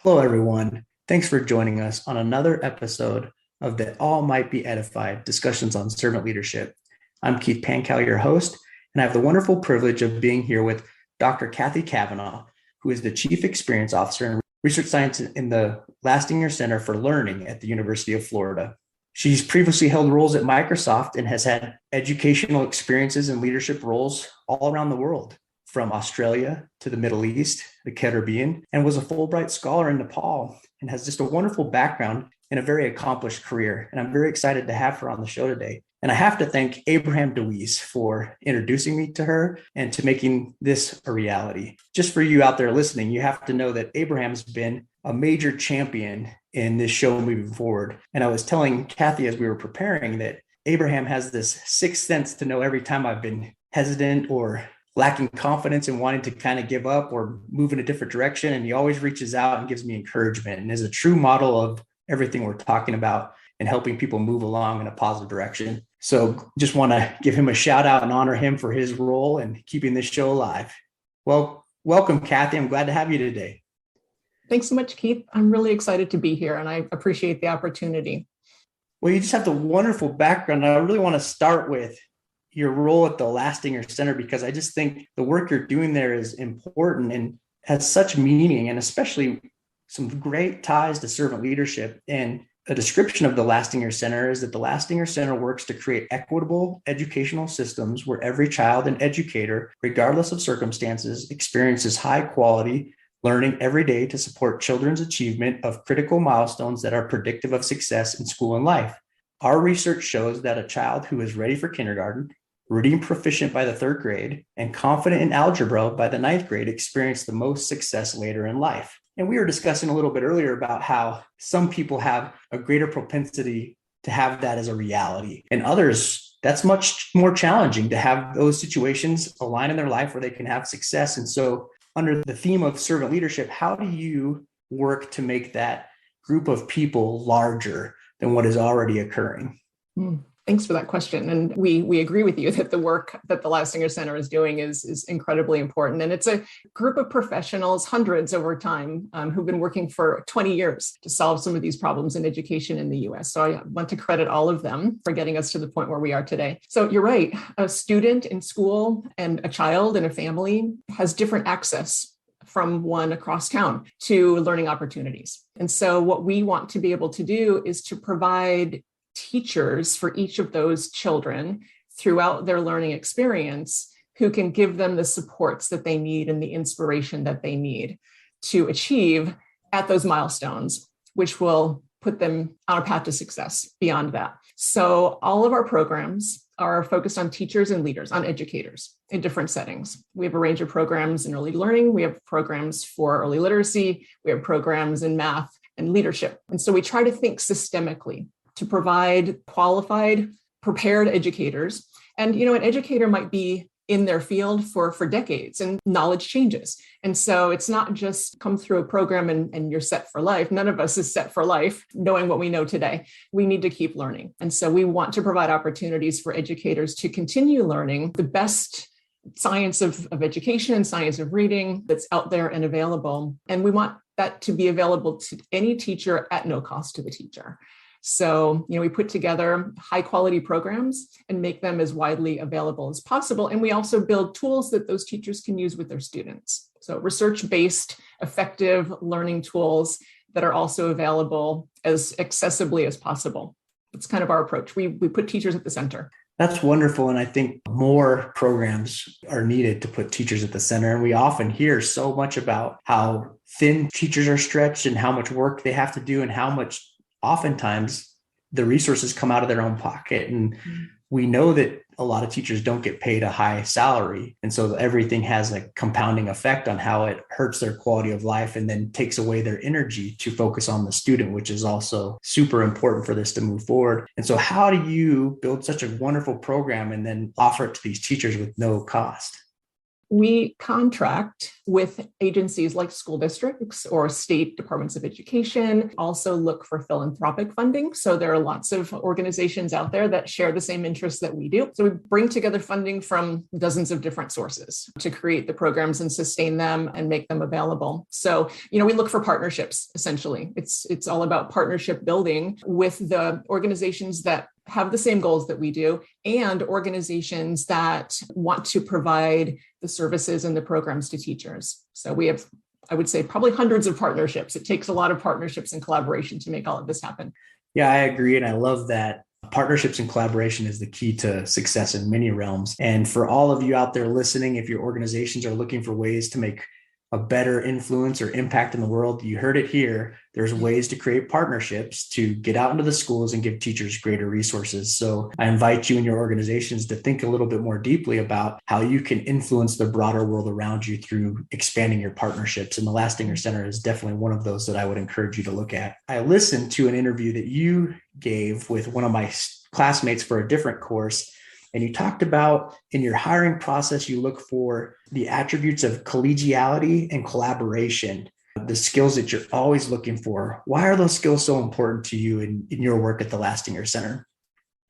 Hello, everyone. Thanks for joining us on another episode of the All Might Be Edified discussions on servant leadership. I'm Keith Pankow, your host, and I have the wonderful privilege of being here with Dr. Cathy Cavanaugh, who is the Chief Experience Officer in Research Science in the Lastinger Center for Learning at the University of Florida. She's previously held roles at Microsoft and has had educational experiences and leadership roles all around the world, from Australia to the Middle East, the Caribbean, and was a Fulbright Scholar in Nepal, and has just a wonderful background and a very accomplished career. And I'm very excited to have her on the show today. And I have to thank Abraham DeWeese for introducing me to her and to making this a reality. Just for you out there listening, you have to know that Abraham's been a major champion in this show moving forward. And I was telling Cathy as we were preparing that Abraham has this sixth sense to know every time I've been hesitant or lacking confidence and wanting to kind of give up or move in a different direction. And he always reaches out and gives me encouragement and is a true model of everything we're talking about and helping people move along in a positive direction. So just want to give him a shout out and honor him for his role in keeping this show alive. Well, welcome, Cathy. I'm glad to have you today. Thanks so much, Keith. I'm really excited to be here and I appreciate the opportunity. Well, you just have the wonderful background. I really want to start with your role at the Lastinger Center, because I just think the work you're doing there is important and has such meaning, and especially some great ties to servant leadership. And a description of the Lastinger Center is that the Lastinger Center works to create equitable educational systems where every child and educator, regardless of circumstances, experiences high quality learning every day to support children's achievement of critical milestones that are predictive of success in school and life. Our research shows that a child who is ready for kindergarten, reading proficient by the third grade, and confident in algebra by the ninth grade experience the most success later in life. And we were discussing a little bit earlier about how some people have a greater propensity to have that as a reality, and others, that's much more challenging to have those situations align in their life where they can have success. And so under the theme of servant leadership, how do you work to make that group of people larger than what is already occurring? Thanks for that question. And we agree with you that the work that the Lastinger Center is doing is incredibly important. And it's a group of professionals, hundreds over time, who've been working for 20 years to solve some of these problems in education in the US. So I want to credit all of them for getting us to the point where we are today. So you're right, a student in school and a child in a family has different access from one across town to learning opportunities. And so what we want to be able to do is to provide teachers for each of those children throughout their learning experience who can give them the supports that they need and the inspiration that they need to achieve at those milestones, which will put them on a path to success beyond that. So all of our programs are focused on teachers and leaders, on educators in different settings. We have a range of programs in early learning. We have programs for early literacy. We have programs in math and leadership. And so we try to think systemically to provide qualified, prepared educators. And, an educator might be in their field for decades and knowledge changes. And so it's not just come through a program and you're set for life. None of us is set for life knowing what we know today. We need to keep learning. And so we want to provide opportunities for educators to continue learning the best science of education and science of reading that's out there and available. And we want that to be available to any teacher at no cost to the teacher. So, we put together high quality programs and make them as widely available as possible. And we also build tools that those teachers can use with their students. So research-based, effective learning tools that are also available as accessibly as possible. It's kind of our approach. We put teachers at the center. That's wonderful. And I think more programs are needed to put teachers at the center. And we often hear so much about how thin teachers are stretched and how much work they have to do and how much oftentimes the resources come out of their own pocket. And we know that a lot of teachers don't get paid a high salary. And so everything has a compounding effect on how it hurts their quality of life and then takes away their energy to focus on the student, which is also super important for this to move forward. And so how do you build such a wonderful program and then offer it to these teachers with no cost? We contract with agencies like school districts or state departments of education, also look for philanthropic funding. So there are lots of organizations out there that share the same interests that we do. So we bring together funding from dozens of different sources to create the programs and sustain them and make them available. So, we look for partnerships, essentially. It's all about partnership building with the organizations that have the same goals that we do and organizations that want to provide the services and the programs to teachers. So we have, I would say, probably hundreds of partnerships. It takes a lot of partnerships and collaboration to make all of this happen. Yeah, I agree. And I love that partnerships and collaboration is the key to success in many realms. And for all of you out there listening, if your organizations are looking for ways to make a better influence or impact in the world, you heard it here. There's ways to create partnerships to get out into the schools and give teachers greater resources. So I invite you and your organizations to think a little bit more deeply about how you can influence the broader world around you through expanding your partnerships. And the Lastinger Center is definitely one of those that I would encourage you to look at. I listened to an interview that you gave with one of my classmates for a different course. And you talked about in your hiring process, you look for the attributes of collegiality and collaboration, the skills that you're always looking for. Why are those skills so important to you in your work at the Lastinger Center?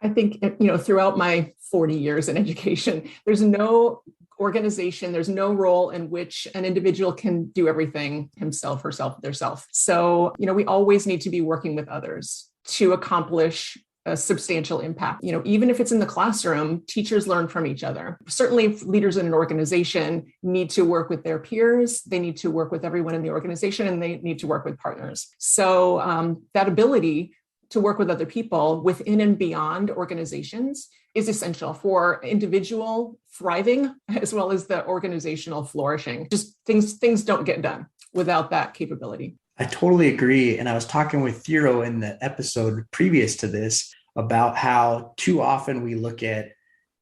I think, throughout my 40 years in education, there's no organization, there's no role in which an individual can do everything himself, herself, theirself. So, we always need to be working with others to accomplish a substantial impact. Even if it's in the classroom, teachers learn from each other. Certainly, leaders in an organization need to work with their peers. They need to work with everyone in the organization, and they need to work with partners. So that ability to work with other people within and beyond organizations is essential for individual thriving as well as the organizational flourishing. Just things don't get done without that capability. I totally agree. And I was talking with Thero in the episode previous to this about how too often we look at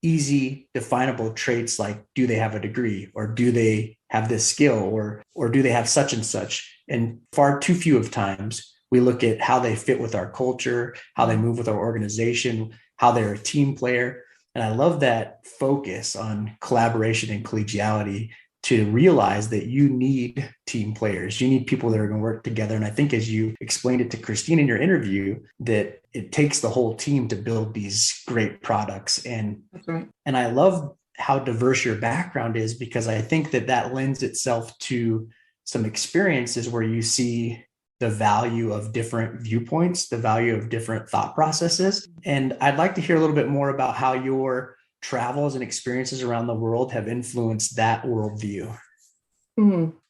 easy definable traits like, do they have a degree, or do they have this skill, or do they have such and such? And far too few of times we look at how they fit with our culture, how they move with our organization, how they're a team player. And I love that focus on collaboration and collegiality to realize that you need team players. You need people that are going to work together. And I think as you explained it to Christine in your interview, that it takes the whole team to build these great products. And That's right. And I love how diverse your background is, because I think that lends itself to some experiences where you see the value of different viewpoints, the value of different thought processes. And I'd like to hear a little bit more about how your travels and experiences around the world have influenced that worldview.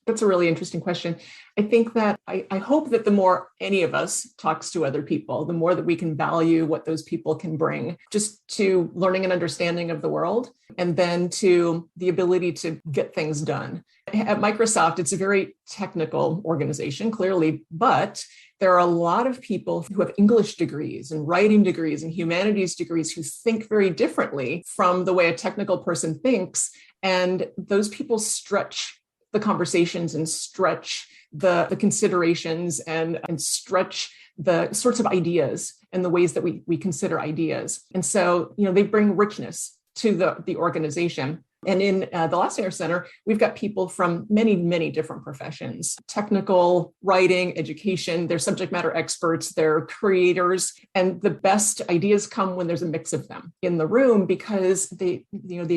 That's a really interesting question. I think that I hope that the more any of us talks to other people, the more that we can value what those people can bring just to learning and understanding of the world, and then to the ability to get things done. At Microsoft, it's a very technical organization, clearly, but there are a lot of people who have English degrees and writing degrees and humanities degrees who think very differently from the way a technical person thinks. And those people stretch the conversations and stretch the considerations and stretch the sorts of ideas and the ways that we consider ideas. And so, they bring richness to the organization. And in the Lastinger Center, we've got people from many, many different professions: technical, writing, education. They're subject matter experts, they're creators. And the best ideas come when there's a mix of them in the room, because they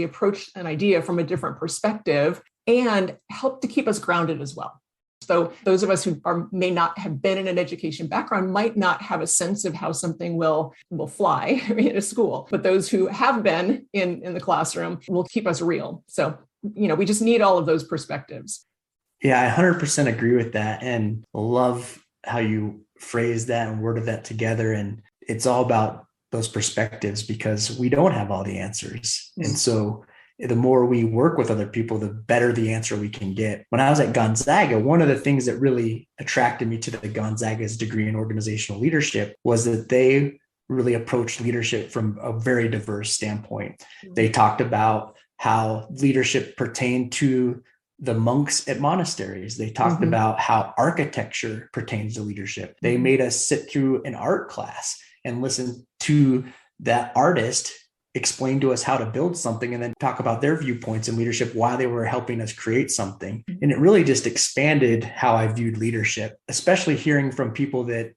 approach an idea from a different perspective and help to keep us grounded as well. So those of us who may not have been in an education background might not have a sense of how something will fly in a school, but those who have been in the classroom will keep us real. So, we just need all of those perspectives. Yeah, I 100% agree with that, and love how you phrased that and worded that together. And it's all about those perspectives, because we don't have all the answers. And so the more we work with other people, the better the answer we can get. When I was at Gonzaga, one of the things that really attracted me to the Gonzaga's degree in organizational leadership was that they really approached leadership from a very diverse standpoint. They talked about how leadership pertained to the monks at monasteries. They talked about how architecture pertains to leadership. They made us sit through an art class and listen to that artist explain to us how to build something and then talk about their viewpoints in leadership while they were helping us create something. And it really just expanded how I viewed leadership, especially hearing from people that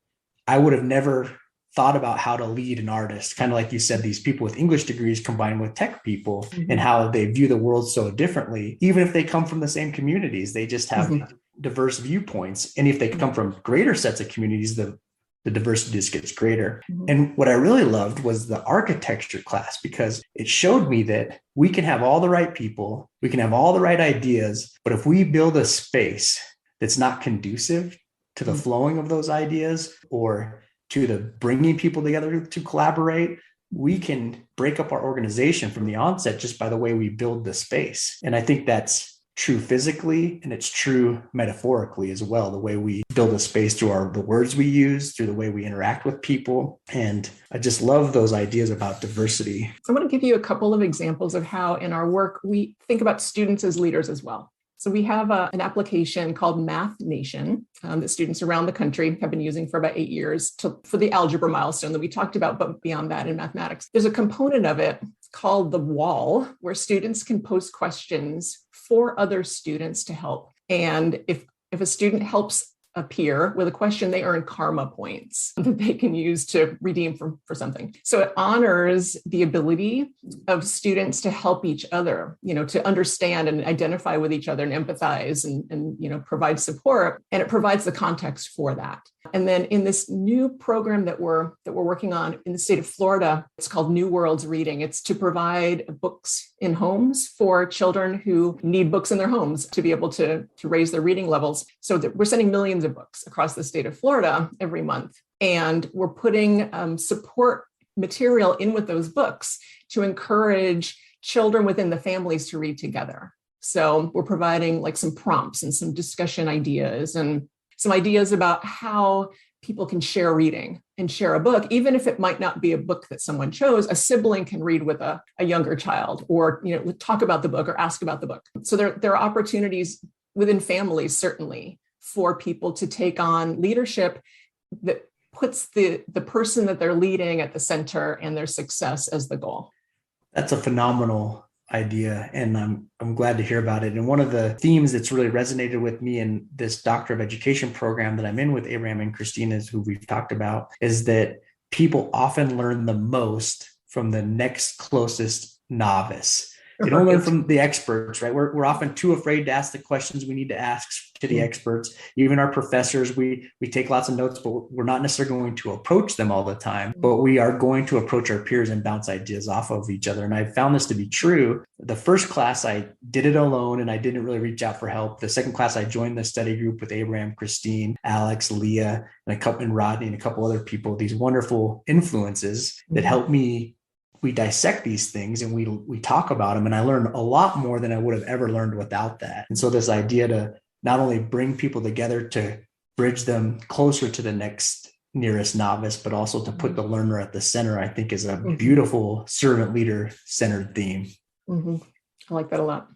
I would have never thought about how to lead an artist. Kind of like you said, these people with English degrees combined with tech people and how they view the world so differently. Even if they come from the same communities, they just have diverse viewpoints. And if they come from greater sets of communities, the diversity just gets greater. And what I really loved was the architecture class, because it showed me that we can have all the right people, we can have all the right ideas, but if we build a space that's not conducive to the flowing of those ideas or to the bringing people together to collaborate, we can break up our organization from the onset just by the way we build the space. And I think that's true physically, and it's true metaphorically as well, the way we build a space through the words we use, through the way we interact with people. And I just love those ideas about diversity. I want to give you a couple of examples of how in our work we think about students as leaders as well. So we have an application called Math Nation that students around the country have been using for about 8 years for the algebra milestone that we talked about, but beyond that in mathematics. There's a component of it called the wall where students can post questions for other students to help. And if a student helps a peer with a question, they earn karma points that they can use to redeem for something. So it honors the ability of students to help each other, to understand and identify with each other and empathize and provide support. And it provides the context for that. And then in this new program that we're working on in the state of Florida, it's called New Worlds Reading. It's to provide books in homes for children who need books in their homes to be able to raise their reading levels. So we're sending millions of books across the state of Florida every month. And we're putting support material in with those books to encourage children within the families to read together. So we're providing like some prompts and some discussion ideas and some ideas about how people can share reading and share a book, even if it might not be a book that someone chose. A sibling can read with a younger child, or talk about the book or ask about the book. So there are opportunities within families, certainly, for people to take on leadership that puts the person that they're leading at the center and their success as the goal. That's a phenomenal idea, and I'm glad to hear about it. And one of the themes that's really resonated with me in this Doctor of Education program that I'm in with Abraham and Christina, who we've talked about, is that people often learn the most from the next closest novice. They don't learn from the experts, right? We're often too afraid to ask the questions we need to ask to the experts. Even our professors, we take lots of notes, but we're not necessarily going to approach them all the time. But we are going to approach our peers and bounce ideas off of each other. And I found this to be true. The first class, I did it alone and I didn't really reach out for help. The second class, I joined the study group with Abraham, Christine, Alex, Leah, and Rodney, and a couple other people, these wonderful influences that helped me. We dissect these things and we talk about them. And I learned a lot more than I would have ever learned without that. And so this idea to not only bring people together to bridge them closer to the next nearest novice, but also to put the learner at the center, I think is a beautiful servant leader centered theme. I like that a lot.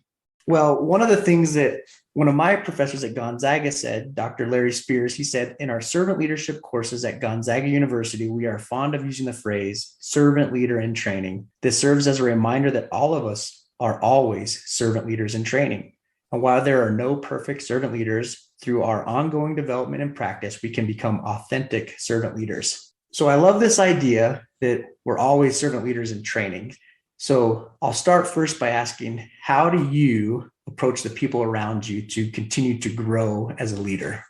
Well, one of the things that one of my professors at Gonzaga said, Dr. Larry Spears, he said, in our servant leadership courses at Gonzaga University, we are fond of using the phrase servant leader in training. This serves as a reminder that all of us are always servant leaders in training. And while there are no perfect servant leaders, through our ongoing development and practice, we can become authentic servant leaders. So I love this idea that we're always servant leaders in training. So I'll start first by asking, how do you approach the people around you to continue to grow as a leader?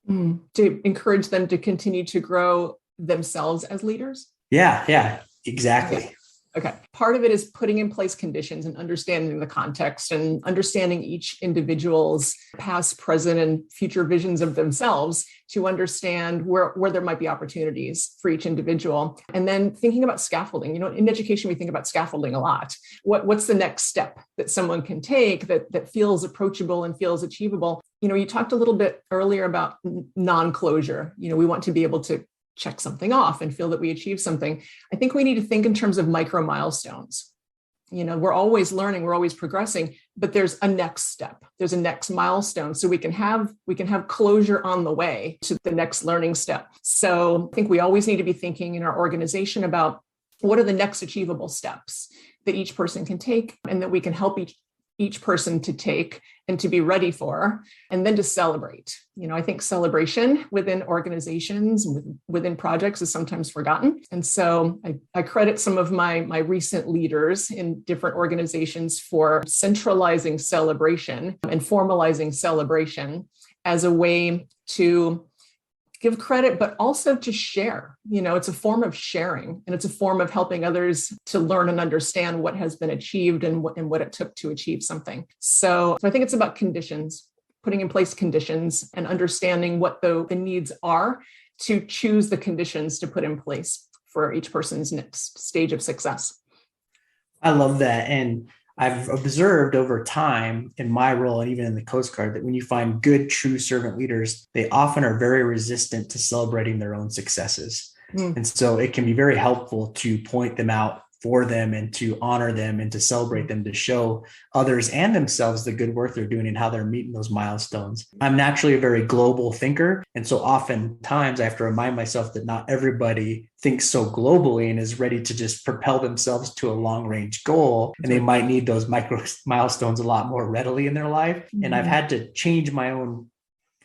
To encourage them to continue to grow themselves as leaders? Yeah, exactly. Okay. Part of it is putting in place conditions and understanding the context and understanding each individual's past, present, and future visions of themselves to understand where there might be opportunities for each individual. And then thinking about scaffolding. In education, we think about scaffolding a lot. What's the next step that someone can take that feels approachable and feels achievable? You talked a little bit earlier about non-closure. We want to be able to check something off and feel that we achieved something. I think we need to think in terms of micro-milestones. We're always learning, we're always progressing, but there's a next step. There's a next milestone. So we can have closure on the way to the next learning step. So I think we always need to be thinking in our organization about what are the next achievable steps that each person can take and that we can help each person to take and to be ready for, and then to celebrate. I think celebration within organizations and within projects is sometimes forgotten. And so I credit some of my recent leaders in different organizations for centralizing celebration and formalizing celebration as a way to give credit, but also to share. It's a form of sharing, and it's a form of helping others to learn and understand what has been achieved and what it took to achieve something. So I think it's about conditions, putting in place conditions and understanding what the needs are to choose the conditions to put in place for each person's next stage of success. I love that. And I've observed over time in my role and even in the Coast Guard that when you find good, true servant leaders, they often are very resistant to celebrating their own successes. And so it can be very helpful to point them out for them and to honor them and to celebrate them, to show others and themselves the good work they're doing and how they're meeting those milestones. I'm naturally a very global thinker. And so oftentimes I have to remind myself that not everybody thinks so globally and is ready to just propel themselves to a long range goal. And they might need those micro milestones a lot more readily in their life. And I've had to change my own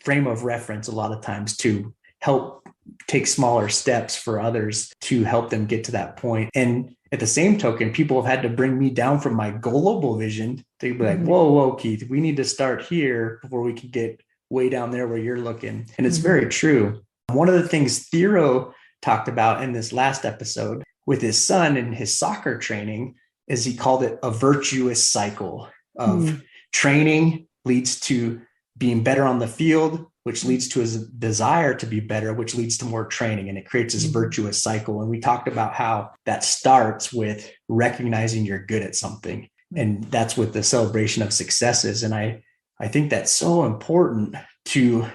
frame of reference a lot of times to help take smaller steps for others to help them get to that point. And at the same token, people have had to bring me down from my global vision to be like, whoa, Keith, we need to start here before we can get way down there where you're looking. And it's very true. One of the things Theo talked about in this last episode with his son and his soccer training is he called it a virtuous cycle of training leads to being better on the field, which leads to his desire to be better, which leads to more training. And it creates this virtuous cycle. And we talked about how that starts with recognizing you're good at something. And that's with the celebration of successes. And I think that's so important to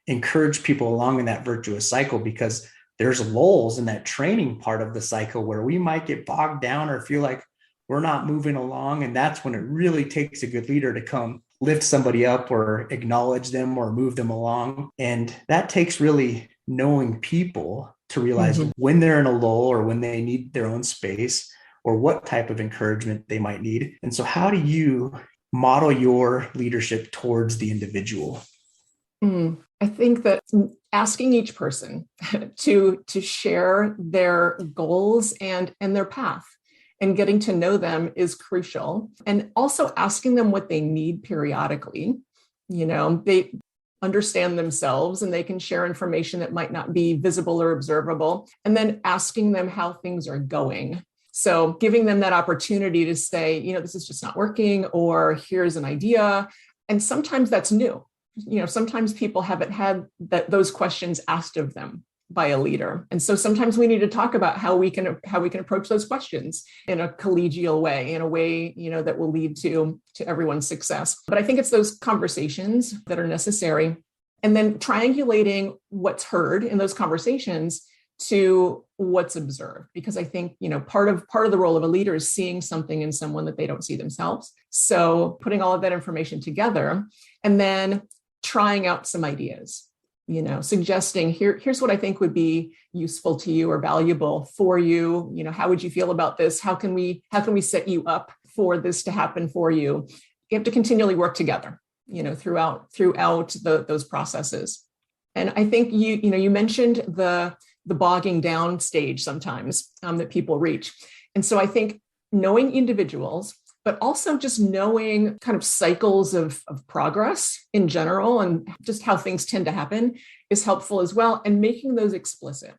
encourage people along in that virtuous cycle, because there's lulls in that training part of the cycle where we might get bogged down or feel like we're not moving along. And that's when it really takes a good leader to come lift somebody up or acknowledge them or move them along. And that takes really knowing people to realize when they're in a lull or when they need their own space or what type of encouragement they might need. And so how do you model your leadership towards the individual? I think that asking each person to share their goals and their path and getting to know them is crucial. And also asking them what they need periodically. They understand themselves and they can share information that might not be visible or observable, and then asking them how things are going. So giving them that opportunity to say, this is just not working, or here's an idea. And sometimes that's new. Sometimes people haven't had those questions asked of them by a leader. And so sometimes we need to talk about how we can approach those questions in a collegial way, in a way, that will lead to everyone's success. But I think it's those conversations that are necessary. And then triangulating what's heard in those conversations to what's observed. Because I think, part of the role of a leader is seeing something in someone that they don't see themselves. So putting all of that information together and then trying out some ideas. Suggesting here's what I think would be useful to you or valuable for you. How would you feel about this? How can we set you up for this to happen for you? You have to continually work together, throughout those processes. And I think you mentioned the bogging down stage sometimes that people reach. And so I think knowing individuals, but also just knowing kind of cycles of progress in general and just how things tend to happen is helpful as well. And making those explicit.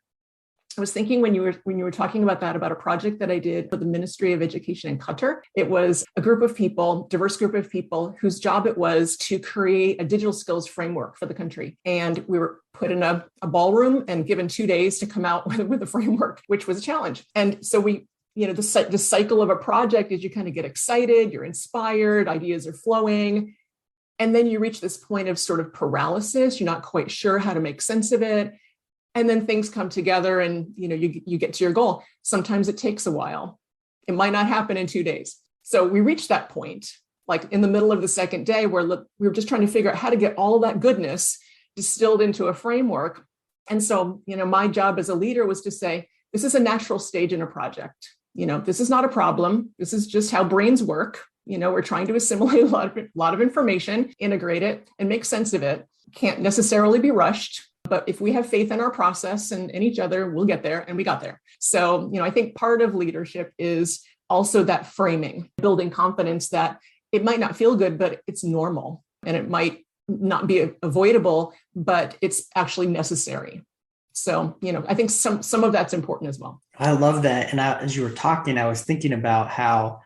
I was thinking when you were talking about that, about a project that I did for the Ministry of Education in Qatar. It was a group of people, diverse group of people, whose job it was to create a digital skills framework for the country. And we were put in a ballroom and given 2 days to come out with a framework, which was a challenge. And so the cycle of a project is you kind of get excited, you're inspired, ideas are flowing. And then you reach this point of sort of paralysis. You're not quite sure how to make sense of it. And then things come together and, you get to your goal. Sometimes it takes a while. It might not happen in 2 days. So we reached that point, like in the middle of the second day, where we were just trying to figure out how to get all that goodness distilled into a framework. And so, my job as a leader was to say, this is a natural stage in a project. This is not a problem. This is just how brains work. We're trying to assimilate a lot of information, integrate it, and make sense of it. Can't necessarily be rushed. But if we have faith in our process and in each other, we'll get there. And we got there. So, I think part of leadership is also that framing, building confidence that it might not feel good, but it's normal. And it might not be avoidable, but it's actually necessary. So, I think some of that's important as well. I love that. And as you were talking, I was thinking about how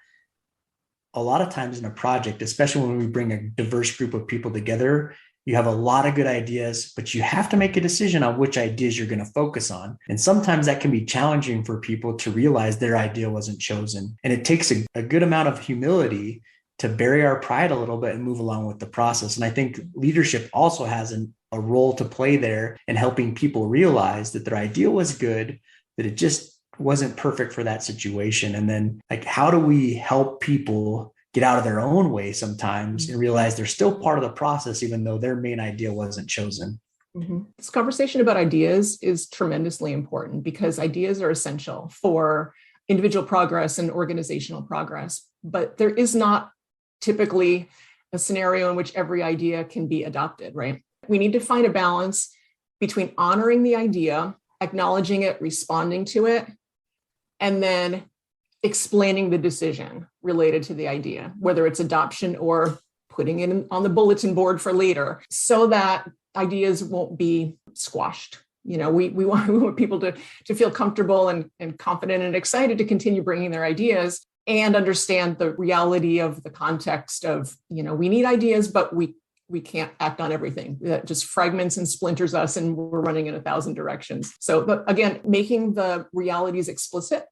a lot of times in a project, especially when we bring a diverse group of people together, you have a lot of good ideas, but you have to make a decision on which ideas you're going to focus on. And sometimes that can be challenging for people to realize their idea wasn't chosen. And it takes a good amount of humility to bury our pride a little bit and move along with the process. And I think leadership also has a role to play there in helping people realize that their idea was good, that it just wasn't perfect for that situation. And then how do we help people get out of their own way sometimes and realize they're still part of the process, even though their main idea wasn't chosen? Mm-hmm. This conversation about ideas is tremendously important because ideas are essential for individual progress and organizational progress. But there is not typically a scenario in which every idea can be adopted, right? We need to find a balance between honoring the idea, acknowledging it, responding to it, and then explaining the decision related to the idea, whether it's adoption or putting it on the bulletin board for later, so that ideas won't be squashed. We want people to feel comfortable and confident and excited to continue bringing their ideas and understand the reality of the context of, we need ideas, but we can't act on everything. That just fragments and splinters us and we're running in 1,000 directions. So, but again, making the realities explicit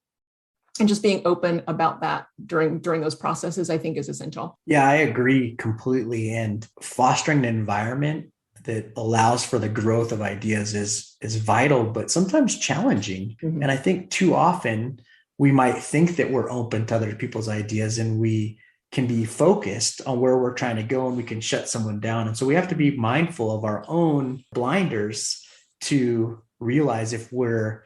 and just being open about that during those processes, I think is essential. Yeah, I agree completely. And fostering an environment that allows for the growth of ideas is vital, but sometimes challenging. Mm-hmm. And I think too often we might think that we're open to other people's ideas and we can be focused on where we're trying to go and we can shut someone down. And so we have to be mindful of our own blinders to realize if we're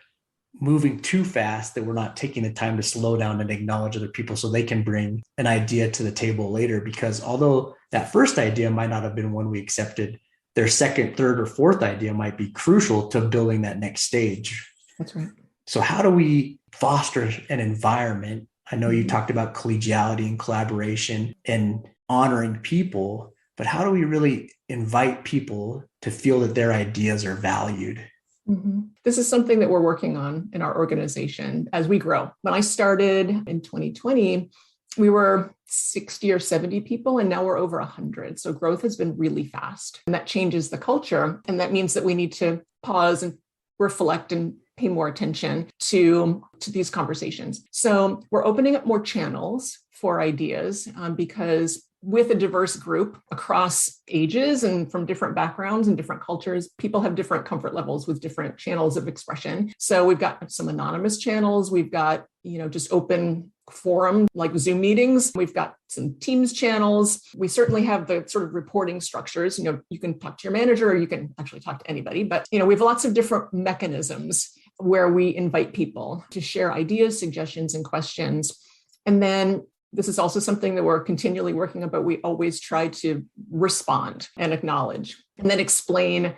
moving too fast, that we're not taking the time to slow down and acknowledge other people so they can bring an idea to the table later. Because although that first idea might not have been one we accepted, their second, third, or fourth idea might be crucial to building that next stage. That's right. So how do we foster an environment? I know you talked about collegiality and collaboration and honoring people, but how do we really invite people to feel that their ideas are valued? Mm-hmm. This is something that we're working on in our organization as we grow. When I started in 2020, we were 60 or 70 people, and now we're over 100. So growth has been really fast, and that changes the culture. And that means that we need to pause and reflect and pay more attention to these conversations. So we're opening up more channels for ideas because with a diverse group across ages and from different backgrounds and different cultures, people have different comfort levels with different channels of expression. So we've got some anonymous channels. We've got, just open forum like Zoom meetings. We've got some Teams channels. We certainly have the sort of reporting structures. You can talk to your manager or you can actually talk to anybody, but, we have lots of different mechanisms where we invite people to share ideas, suggestions, and questions. And then this is also something that we're continually working on, but we always try to respond and acknowledge and then explain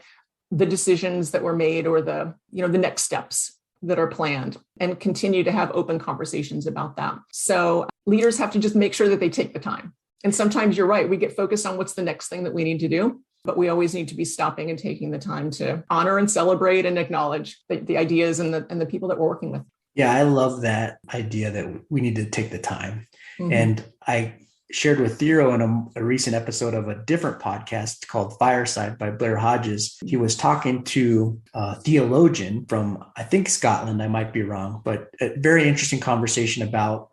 the decisions that were made or the next steps that are planned and continue to have open conversations about that. So leaders have to just make sure that they take the time. And sometimes you're right, we get focused on what's the next thing that we need to do, but we always need to be stopping and taking the time to honor and celebrate and acknowledge the ideas and the people that we're working with. Yeah, I love that idea that we need to take the time. Mm-hmm. And I shared with Theo in a recent episode of a different podcast called Fireside by Blair Hodges. He was talking to a theologian from, I think, Scotland. I might be wrong, but a very interesting conversation about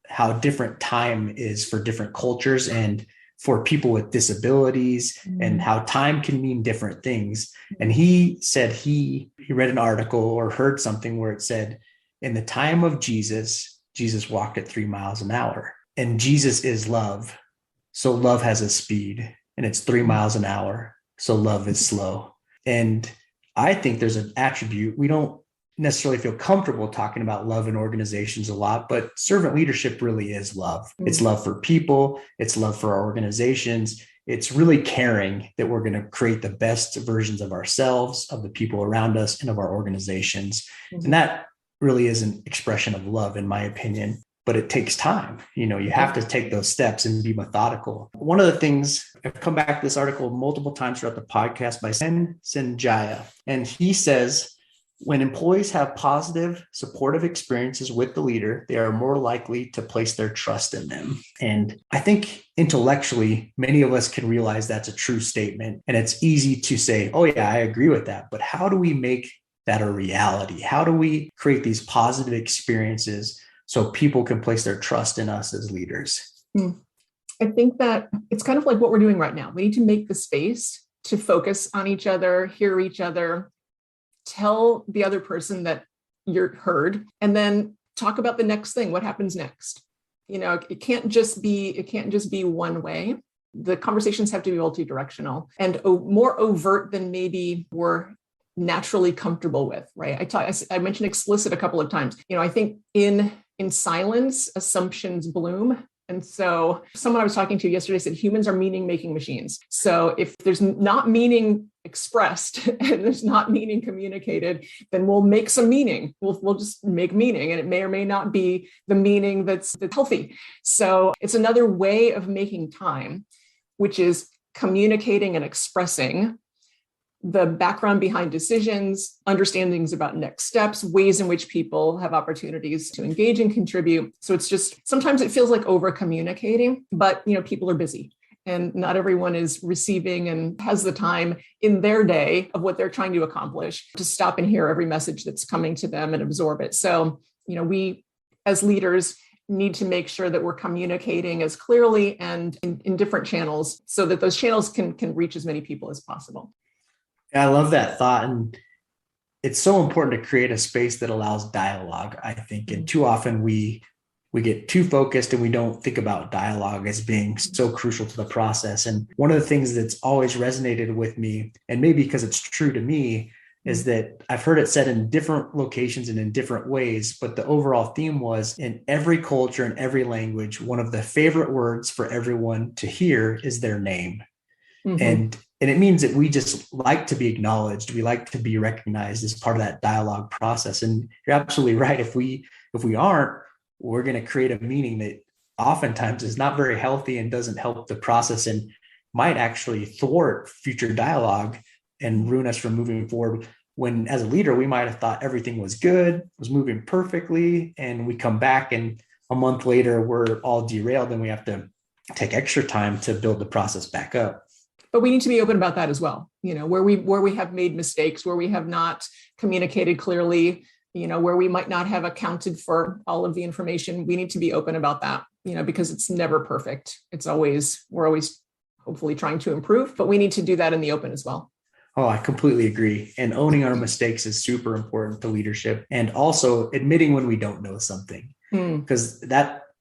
how different time is for different cultures and for people with disabilities, and how time can mean different things. And he said he read an article or heard something where it said, in the time of Jesus walked at 3 miles an hour, and Jesus is love. So love has a speed, and it's 3 miles an hour. So love is slow. And I think there's an attribute. We don't necessarily feel comfortable talking about love in organizations a lot, but servant leadership really is love. It's love for people. It's love for our organizations. It's really caring that we're going to create the best versions of ourselves, of the people around us, and of our organizations. And that really is an expression of love, in my opinion. But it takes time. You have to take those steps and be methodical. One of the things, I've come back to this article multiple times throughout the podcast by Sen Sanjaya, and he says, when employees have positive, supportive experiences with the leader, they are more likely to place their trust in them. And I think intellectually, many of us can realize that's a true statement. And it's easy to say, oh yeah, I agree with that. But how do we make that a reality? How do we create these positive experiences so people can place their trust in us as leaders? I think that it's kind of like what we're doing right now. We need to make the space to focus on each other, hear each other, tell the other person that you're heard, and then talk about the next thing. What happens next? It can't just be one way. The conversations have to be multi-directional and more overt than maybe we're naturally comfortable with, right? I mentioned explicit a couple of times. I think in silence, assumptions bloom. And so someone I was talking to yesterday said humans are meaning-making machines. So if there's not meaning expressed and there's not meaning communicated, then we'll make some meaning. We'll just make meaning, and it may or may not be the meaning that's healthy. So it's another way of making time, which is communicating and expressing the background behind decisions, understandings about next steps, ways in which people have opportunities to engage and contribute. So it's just, sometimes it feels like over communicating, but people are busy and not everyone is receiving and has the time in their day of what they're trying to accomplish to stop and hear every message that's coming to them and absorb it. So, we as leaders need to make sure that we're communicating as clearly and in different channels so that those channels can reach as many people as possible. I love that thought. And it's so important to create a space that allows dialogue, I think. And too often we get too focused and we don't think about dialogue as being so crucial to the process. And one of the things that's always resonated with me, and maybe because it's true to me, is that I've heard it said in different locations and in different ways, but the overall theme was in every culture and every language, one of the favorite words for everyone to hear is their name. And it means that we just like to be acknowledged. We like to be recognized as part of that dialogue process. And you're absolutely right. If we aren't, we're going to create a meaning that oftentimes is not very healthy and doesn't help the process and might actually thwart future dialogue and ruin us from moving forward. When as a leader, we might have thought everything was good, was moving perfectly, and we come back and a month later, we're all derailed and we have to take extra time to build the process back up. But we need to be open about that as well. Where we have made mistakes, where we have not communicated clearly, where we might not have accounted for all of the information, we need to be open about that, because it's never perfect. We're always hopefully trying to improve, but we need to do that in the open as well. Oh, I completely agree. And owning our mistakes is super important to leadership, and also admitting when we don't know something, because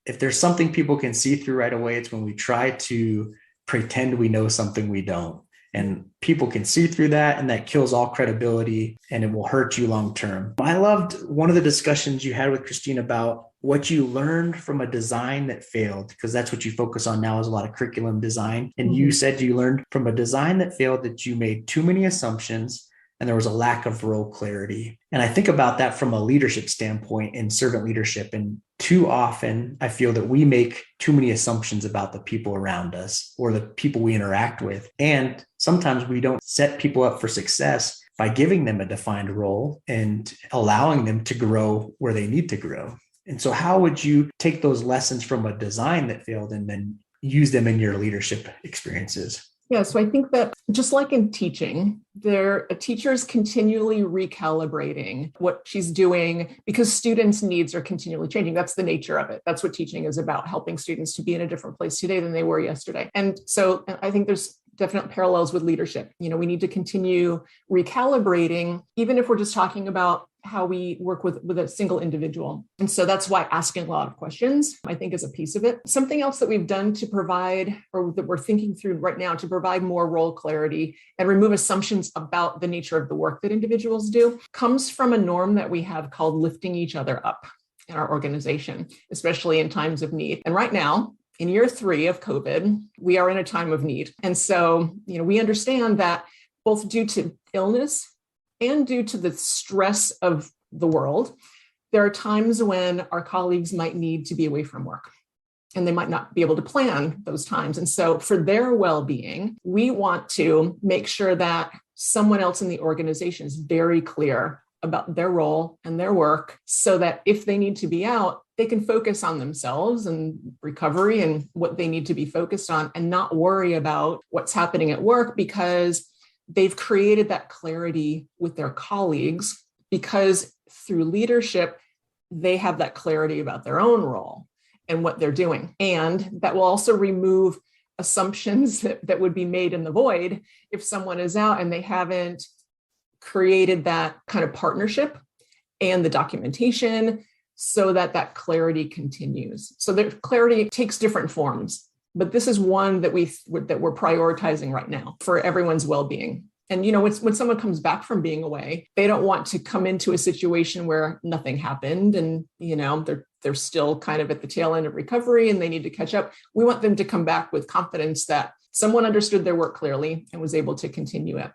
if there's something people can see through right away, it's when we try to pretend we know something we don't. And people can see through that, and that kills all credibility, and it will hurt you long term. I loved one of the discussions you had with Christine about what you learned from a design that failed, because that's what you focus on now is a lot of curriculum design. And you said you learned from a design that failed that you made too many assumptions and there was a lack of role clarity. And I think about that from a leadership standpoint in servant leadership. And too often, I feel that we make too many assumptions about the people around us or the people we interact with. And sometimes we don't set people up for success by giving them a defined role and allowing them to grow where they need to grow. And so how would you take those lessons from a design that failed and then use them in your leadership experiences? Yeah, so I think that just like in teaching, a teacher is continually recalibrating what she's doing because students' needs are continually changing. That's the nature of it. That's what teaching is about, helping students to be in a different place today than they were yesterday. And so I think there's definite parallels with leadership. We need to continue recalibrating, even if we're just talking about how we work with a single individual. And so that's why asking a lot of questions, I think, is a piece of it. Something else that we've done to provide, or that we're thinking through right now to provide more role clarity and remove assumptions about the nature of the work that individuals do, comes from a norm that we have called lifting each other up in our organization, especially in times of need. And right now, in year 3 of COVID, we are in a time of need. And so, we understand that both due to illness and due to the stress of the world, there are times when our colleagues might need to be away from work and they might not be able to plan those times. And so for their well-being, we want to make sure that someone else in the organization is very clear about their role and their work so that if they need to be out, they can focus on themselves and recovery and what they need to be focused on and not worry about what's happening at work, because they've created that clarity with their colleagues, because through leadership, they have that clarity about their own role and what they're doing. And that will also remove assumptions that would be made in the void if someone is out and they haven't created that kind of partnership and the documentation so that clarity continues. So the clarity takes different forms. But this is one that we're prioritizing right now for everyone's well-being. And when someone comes back from being away, they don't want to come into a situation where nothing happened and they're still kind of at the tail end of recovery and they need to catch up. We want them to come back with confidence that someone understood their work clearly and was able to continue it.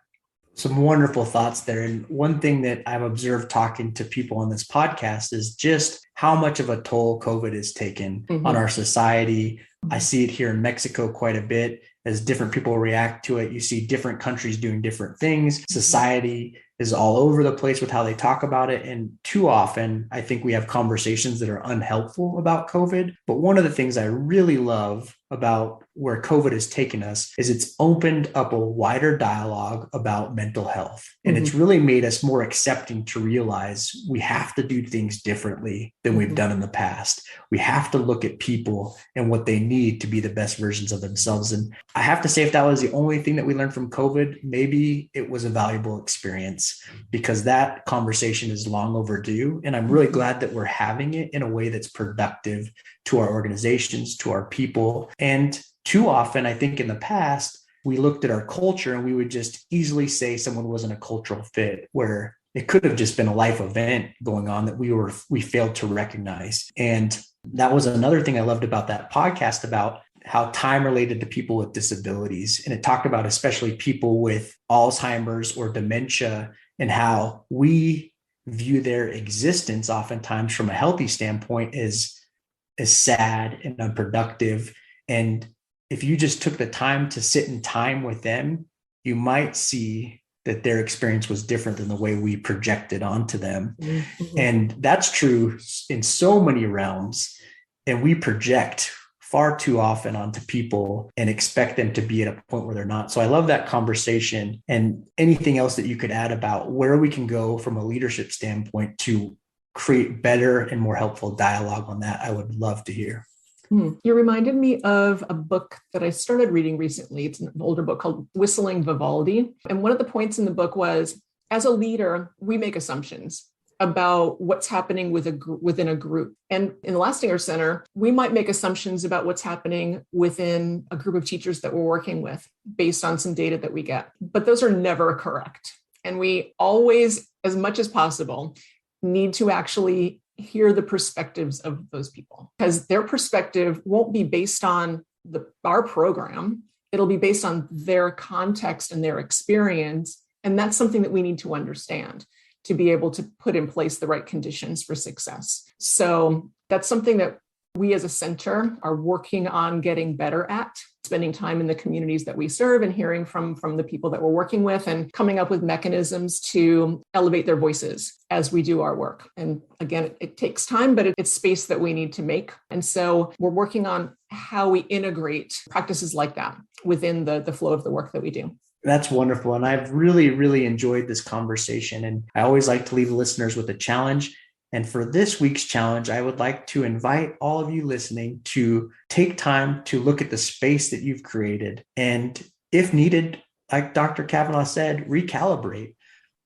Some wonderful thoughts there. And one thing that I've observed talking to people on this podcast is just how much of a toll COVID has taken on our society. I see it here in Mexico quite a bit as different people react to it. You see different countries doing different things. Society is all over the place with how they talk about it. And too often, I think we have conversations that are unhelpful about COVID. But one of the things I really love about where COVID has taken us is it's opened up a wider dialogue about mental health. And it's really made us more accepting to realize we have to do things differently than we've done in the past. We have to look at people and what they need to be the best versions of themselves. And I have to say, if that was the only thing that we learned from COVID, maybe it was a valuable experience, because that conversation is long overdue. And I'm really glad that we're having it in a way that's productive to our organizations, to our people. And too often, I think in the past, we looked at our culture and we would just easily say someone wasn't a cultural fit, where it could have just been a life event going on that we failed to recognize. And that was another thing I loved about that podcast, about how time related to people with disabilities. And it talked about especially people with Alzheimer's or dementia and how we view their existence oftentimes from a healthy standpoint as sad and unproductive. And if you just took the time to sit in time with them, you might see that their experience was different than the way we projected onto them. And that's true in so many realms. And we project far too often onto people and expect them to be at a point where they're not. So I love that conversation. And anything else that you could add about where we can go from a leadership standpoint to create better and more helpful dialogue on that, I would love to hear. You reminded me of a book that I started reading recently. It's an older book called Whistling Vivaldi. And one of the points in the book was, as a leader, we make assumptions about what's happening within a group. And in the Lastinger Center, we might make assumptions about what's happening within a group of teachers that we're working with based on some data that we get. But those are never correct. And we always, as much as possible, need to actually hear the perspectives of those people, because their perspective won't be based on our program. It'll be based on their context and their experience. And that's something that we need to understand to be able to put in place the right conditions for success. So that's something that we as a center are working on getting better at, spending time in the communities that we serve and hearing from the people that we're working with and coming up with mechanisms to elevate their voices as we do our work. And again, it takes time, but it's space that we need to make. And so we're working on how we integrate practices like that within the flow of the work that we do. That's wonderful. And I've really, really enjoyed this conversation. And I always like to leave listeners with a challenge. And for this week's challenge, I would like to invite all of you listening to take time to look at the space that you've created. And if needed, like Dr. Cavanaugh said, recalibrate.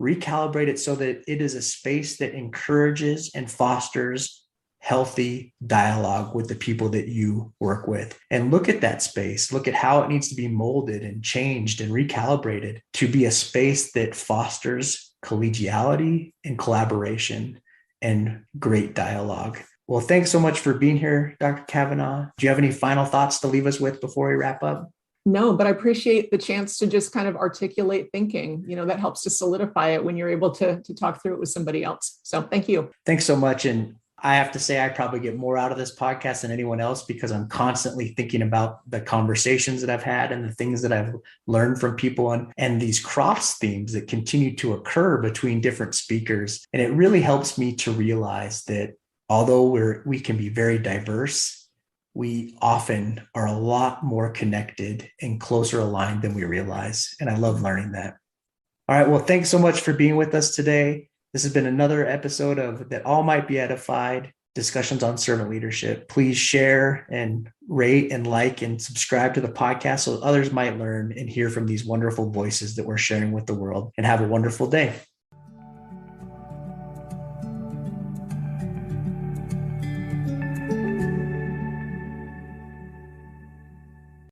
recalibrate it so that it is a space that encourages and fosters healthy dialogue with the people that you work with. And look at that space. Look at how it needs to be molded and changed and recalibrated to be a space that fosters collegiality and collaboration and great dialogue. Well, thanks so much for being here, Dr. Cavanaugh. Do you have any final thoughts to leave us with before we wrap up? No, but I appreciate the chance to just kind of articulate thinking. That helps to solidify it when you're able to talk through it with somebody else. So thank you. Thanks so much. And I have to say, I probably get more out of this podcast than anyone else because I'm constantly thinking about the conversations that I've had and the things that I've learned from people and these cross themes that continue to occur between different speakers. And it really helps me to realize that although we can be very diverse, we often are a lot more connected and closer aligned than we realize. And I love learning that. All right. Well, thanks so much for being with us today. This has been another episode of That All Might Be Edified, discussions on servant leadership. Please share and rate and like and subscribe to the podcast so others might learn and hear from these wonderful voices that we're sharing with the world. And have a wonderful day.